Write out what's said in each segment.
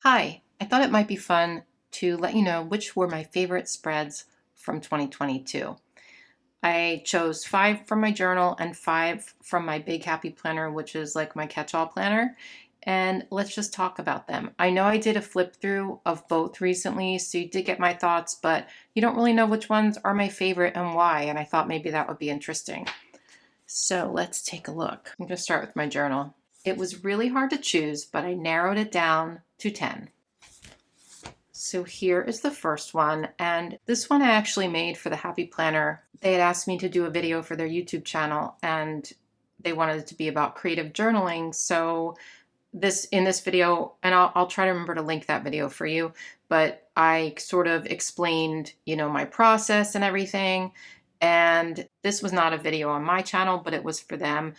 Hi, I thought it might be fun to let you know which were my favorite spreads from 2022. I chose 5 from my journal and 5 from my Big Happy Planner, which is like my catch-all planner. And let's just talk about them. I know I did a flip through of both recently, so you did get my thoughts, but you don't really know which ones are my favorite and why. And I thought maybe that would be interesting. So let's take a look. I'm going to start with my journal. It was really hard to choose, but I narrowed it down to 10. So here is the first one, and this one I actually made for the Happy Planner. They had asked me to do a video for their YouTube channel, and they wanted it to be about creative journaling. So in this video, and I'll try to remember to link that video for you, but I sort of explained, my process and everything. And this was not a video on my channel, but it was for them.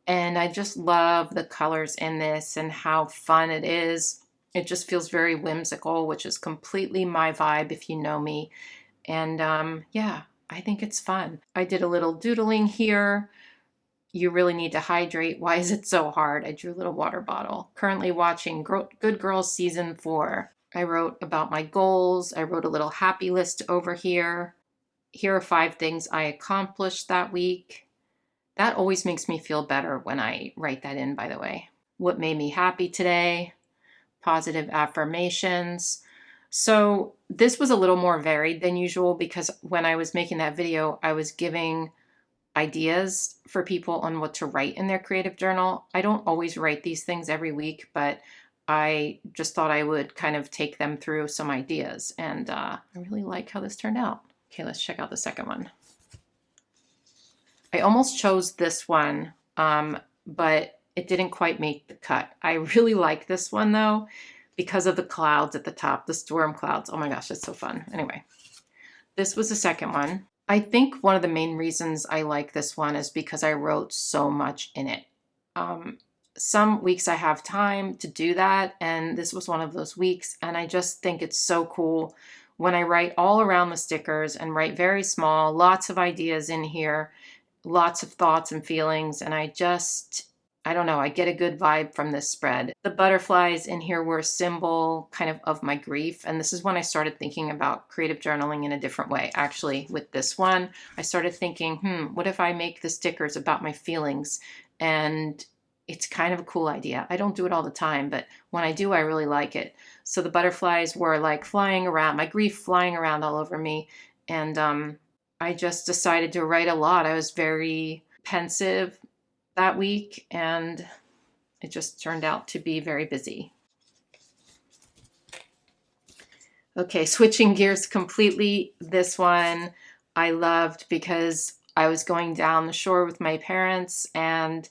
And I just love the colors in this and how fun it is. It just feels very whimsical, which is completely my vibe if you know me. And yeah, I think it's fun. I did a little doodling here. You really need to hydrate. Why is it so hard? I drew a little water bottle. Currently watching Good Girls Season 4. I wrote about my goals. I wrote a little happy list over here. Here are 5 things I accomplished that week. That always makes me feel better when I write that in, by the way. What made me happy today? Positive affirmations. So this was a little more varied than usual because when I was making that video, I was giving ideas for people on what to write in their creative journal. I don't always write these things every week, but I just thought I would kind of take them through some ideas. And I really like how this turned out. Okay, let's check out the second one. I almost chose this one, but it didn't quite make the cut. I really like this one though, because of the clouds at the top, the storm clouds. Oh my gosh, it's so fun. Anyway, this was the second one. I think one of the main reasons I like this one is because I wrote so much in it. Some weeks I have time to do that, and this was one of those weeks, and I just think it's so cool when I write all around the stickers and write very small, lots of ideas in here, lots of thoughts and feelings, and I don't know, I get a good vibe from this spread. The butterflies in here were a symbol kind of my grief, and this is when I started thinking about creative journaling in a different way. Actually, with this one, I started thinking, what if I make the stickers about my feelings? And it's kind of a cool idea. I don't do it all the time, but when I do, I really like it. So the butterflies were like flying around, my grief flying around all over me, and I just decided to write a lot. I was very pensive that week, and it just turned out to be very busy. Okay, switching gears completely. This one I loved because I was going down the shore with my parents, and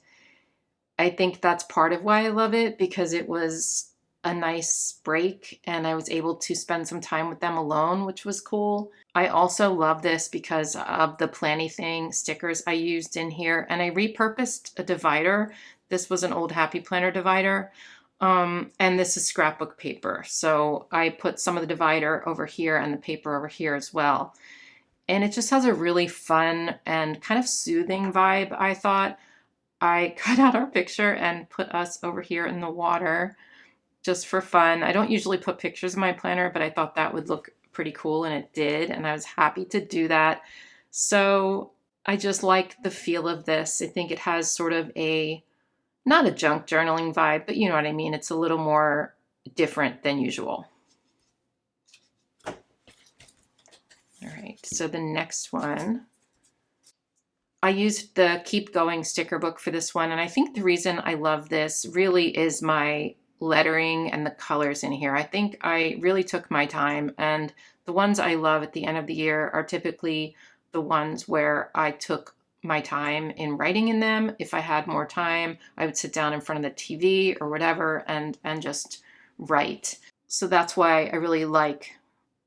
I think that's part of why I love it, because it was a nice break and I was able to spend some time with them alone, which was cool. I also love this because of the Planything stickers I used in here, and I repurposed a divider. This was an old Happy Planner divider, and this is scrapbook paper. So I put some of the divider over here and the paper over here as well. And it just has a really fun and kind of soothing vibe, I thought. I cut out our picture and put us over here in the water just for fun. I don't usually put pictures in my planner, but I thought that would look pretty cool, and it did, and I was happy to do that. So I just like the feel of this. I think it has sort of not a junk journaling vibe, but you know what I mean. It's a little more different than usual. All right, so the next one, I used the Keep Going sticker book for this one, and I think the reason I love this really is my lettering and the colors in here. I think I really took my time, and the ones I love at the end of the year are typically the ones where I took my time in writing in them. If I had more time, I would sit down in front of the TV or whatever and just write. So that's why I really like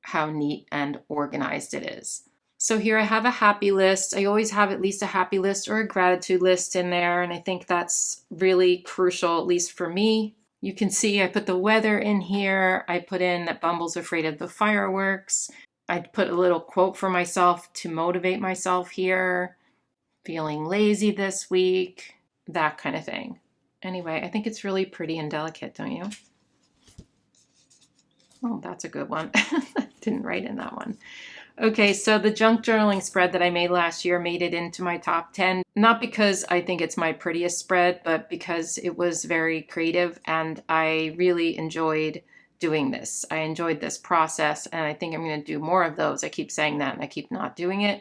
how neat and organized it is. So here I have a happy list. I always have at least a happy list or a gratitude list in there, and I think that's really crucial, at least for me. You can see I put the weather in here. I put in that Bumble's afraid of the fireworks. I put a little quote for myself to motivate myself here. Feeling lazy this week, that kind of thing. Anyway, I think it's really pretty and delicate, don't you? Oh, that's a good one. Didn't write in that one. Okay, so the junk journaling spread that I made last year made it into my top 10, not because I think it's my prettiest spread, but because it was very creative and I really enjoyed doing this. I enjoyed this process and I think I'm going to do more of those. I keep saying that and I keep not doing it,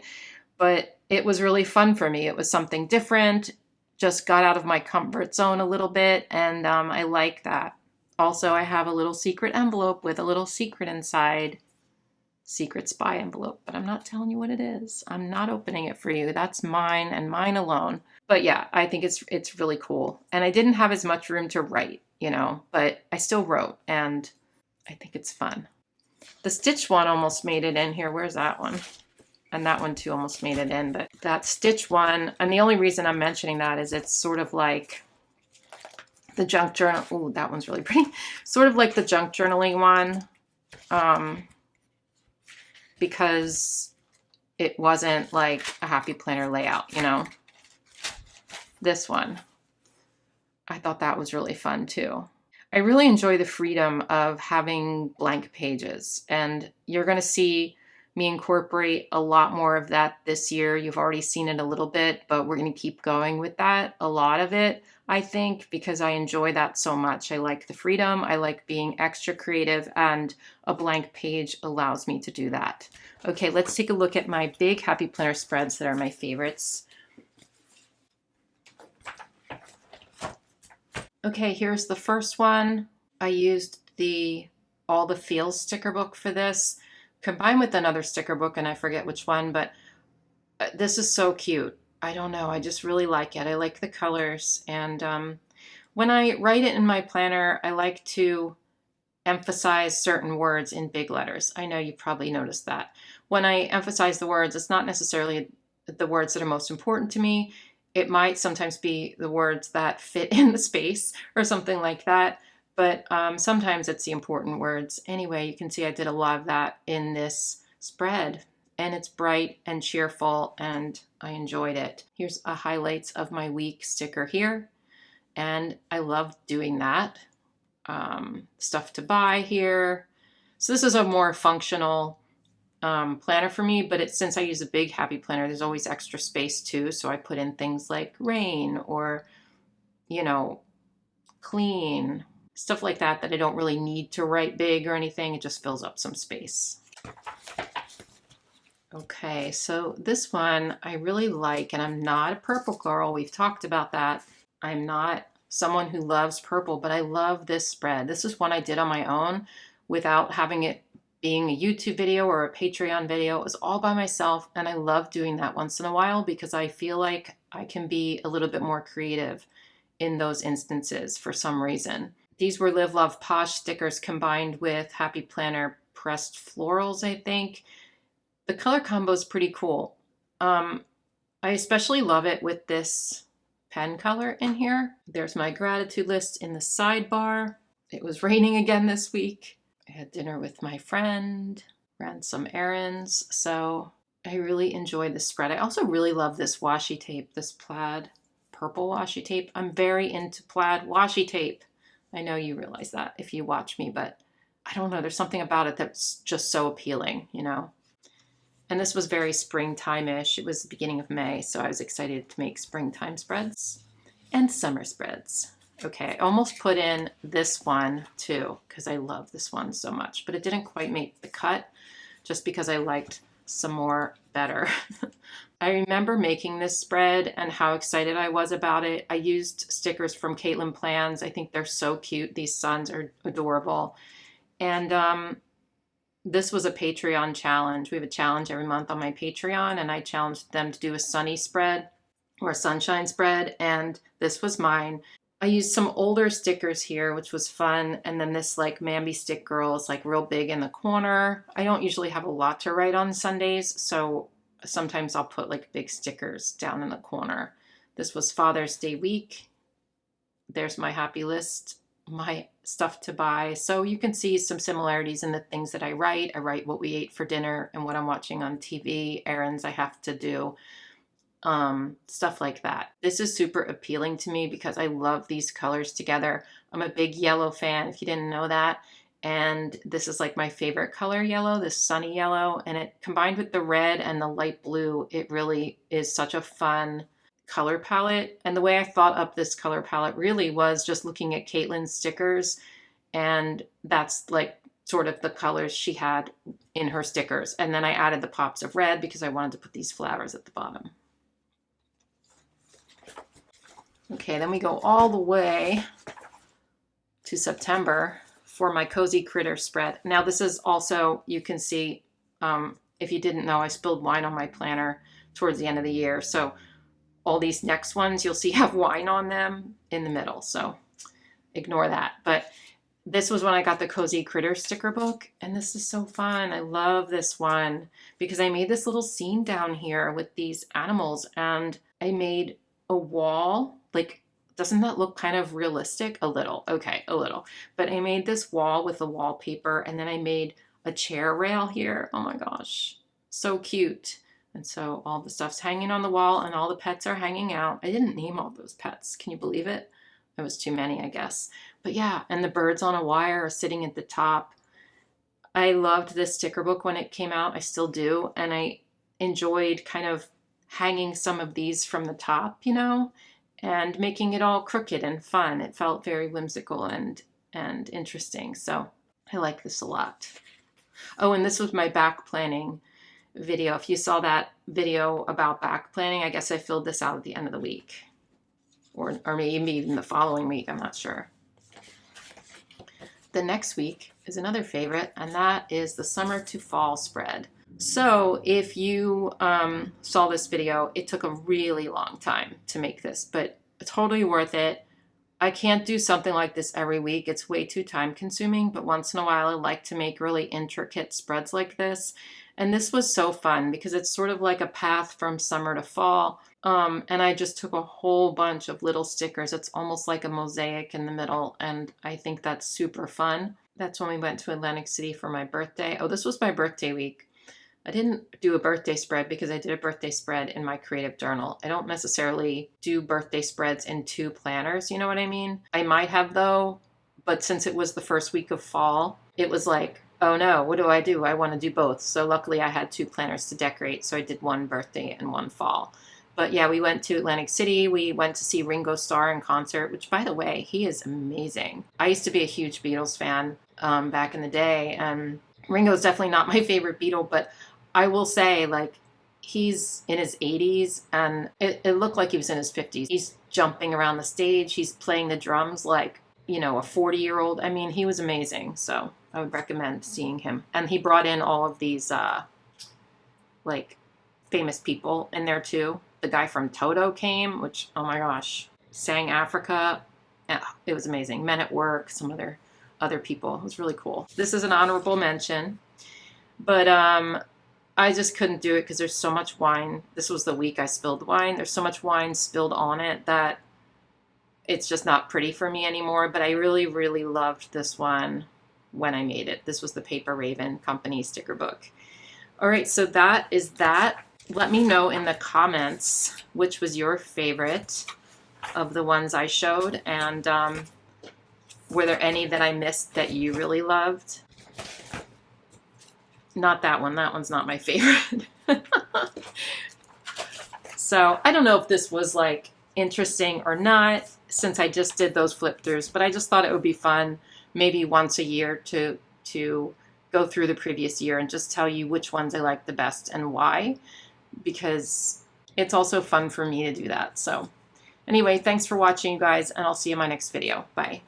but it was really fun for me. It was something different, just got out of my comfort zone a little bit, and I like that. Also, I have a little secret envelope with a little secret inside. Secret spy envelope, but I'm not telling you what it is. I'm not opening it for you. That's mine and mine alone. But yeah, I think it's really cool. And I didn't have as much room to write, but I still wrote and I think it's fun. The stitch one almost made it in here. Where's that one? And that one too almost made it in, but that stitch one, and the only reason I'm mentioning that is it's sort of like the junk journal. Oh, that one's really pretty. Sort of like the junk journaling one. Because it wasn't like a happy planner layout, This one, I thought that was really fun too. I really enjoy the freedom of having blank pages, and you're going to see me incorporate a lot more of that this year. You've already seen it a little bit, but we're going to keep going with that. A lot of it, I think, because I enjoy that so much. I like the freedom. I like being extra creative, and a blank page allows me to do that. Okay, let's take a look at my big Happy Planner spreads that are my favorites. Okay, here's the first one. I used the All the Feels sticker book for this, combined with another sticker book, and I forget which one, but this is so cute. I don't know, I just really like it. I like the colors, and when I write it in my planner, I like to emphasize certain words in big letters. I know you probably noticed that. When I emphasize the words, it's not necessarily the words that are most important to me. It might sometimes be the words that fit in the space or something like that, but sometimes it's the important words. Anyway, you can see I did a lot of that in this spread, and it's bright and cheerful, and I enjoyed it. Here's a highlights of my week sticker here, and I love doing that. Stuff to buy here. So this is a more functional planner for me, but since I use a big Happy Planner, there's always extra space too. So I put in things like rain or, clean, stuff like that I don't really need to write big or anything. It just fills up some space. Okay, so this one I really like, and I'm not a purple girl. We've talked about that. I'm not someone who loves purple, but I love this spread. This is one I did on my own without having it being a YouTube video or a Patreon video. It was all by myself, and I love doing that once in a while because I feel like I can be a little bit more creative in those instances for some reason. These were Live Love Posh stickers combined with Happy Planner pressed florals, I think. The color combo is pretty cool. I especially love it with this pen color in here. There's my gratitude list in the sidebar. It was raining again this week. I had dinner with my friend, ran some errands, so I really enjoyed this spread. I also really love this washi tape, this plaid purple washi tape. I'm very into plaid washi tape. I know you realize that if you watch me, but I don't know, there's something about it that's just so appealing, And this was very springtime-ish. It was the beginning of May, so I was excited to make springtime spreads and summer spreads. Okay, I almost put in this one too, because I love this one so much, but it didn't quite make the cut just because I liked some more better. I remember making this spread and how excited I was about it. I used stickers from Caitlin Plans. I think they're so cute. These suns are adorable. And this was a Patreon challenge. We have a challenge every month on my Patreon, and I challenged them to do a sunny spread or a sunshine spread, and this was mine. I used some older stickers here, which was fun, and then this like Mamby Stick Girl is like real big in the corner. I don't usually have a lot to write on Sundays, so sometimes I'll put like big stickers down in the corner. This was Father's Day week. There's my happy list, my stuff to buy. So you can see some similarities in the things that I write. I write what we ate for dinner and what I'm watching on TV, errands I have to do, stuff like that. This is super appealing to me because I love these colors together. I'm a big yellow fan, if you didn't know that. And this is like my favorite color yellow, this sunny yellow, and it combined with the red and the light blue, it really is such a fun color palette. And the way I thought up this color palette really was just looking at Caitlin's stickers, and that's like sort of the colors she had in her stickers. And then I added the pops of red because I wanted to put these flowers at the bottom. Okay, then we go all the way to September for my Cozy Critter spread. Now this is also, you can see, if you didn't know, I spilled wine on my planner towards the end of the year. So all these next ones you'll see have wine on them in the middle. So ignore that. But this was when I got the Cozy Critter sticker book, and this is so fun. I love this one because I made this little scene down here with these animals, and I made a wall. Like, doesn't that look kind of realistic? A little. Okay, a little. But I made this wall with the wallpaper, and then I made a chair rail here. Oh my gosh, so cute. And so all the stuff's hanging on the wall, and all the pets are hanging out. I didn't name all those pets. Can you believe it? It was too many, I guess. But yeah, and the birds on a wire are sitting at the top. I loved this sticker book when it came out. I still do. And I enjoyed kind of hanging some of these from the top, you know, and making it all crooked and fun. It felt very whimsical and interesting. So I like this a lot. Oh, and this was my back planning video. If you saw that video about back planning, I guess I filled this out at the end of the week. Or maybe even the following week, I'm not sure. The next week is another favorite, and that is the summer to fall spread. So if you saw this video, it took a really long time to make this, but totally worth it. I can't do something like this every week. It's way too time consuming, but once in a while I like to make really intricate spreads like this. And this was so fun because it's sort of like a path from summer to fall. And I just took a whole bunch of little stickers. It's almost like a mosaic in the middle, and I think that's super fun. That's when we went to Atlantic City for my birthday. Oh, this was my birthday week. I didn't do a birthday spread because I did a birthday spread in my creative journal. I don't necessarily do birthday spreads in two planners, you know what I mean? I might have though, but since it was the first week of fall, it was like, oh no, what do? I want to do both. So luckily I had two planners to decorate, so I did one birthday and one fall. But yeah, we went to Atlantic City. We went to see Ringo Starr in concert, which, by the way, he is amazing. I used to be a huge Beatles fan back in the day, and Ringo's definitely not my favorite Beatle, but I will say, like, he's in his 80s, and it looked like he was in his 50s. He's jumping around the stage. He's playing the drums like, you know, a 40-year-old. I mean, he was amazing, so I would recommend seeing him. And he brought in all of these, like, famous people in there, too. The guy from Toto came, which, oh my gosh, sang Africa. Yeah, it was amazing. Men at Work, some other people. It was really cool. This is an honorable mention, but I just couldn't do it because there's so much wine. This was the week I spilled wine. There's so much wine spilled on it that it's just not pretty for me anymore. But I really, really loved this one when I made it. This was the Paper Raven Company sticker book. All right, so that is that. Let me know in the comments which was your favorite of the ones I showed, and were there any that I missed that you really loved? Not that one. That one's not my favorite. So I don't know if this was like interesting or not since I just did those flip throughs, but I just thought it would be fun maybe once a year to go through the previous year and just tell you which ones I like the best and why, because it's also fun for me to do that. So anyway, thanks for watching, you guys, and I'll see you in my next video. Bye.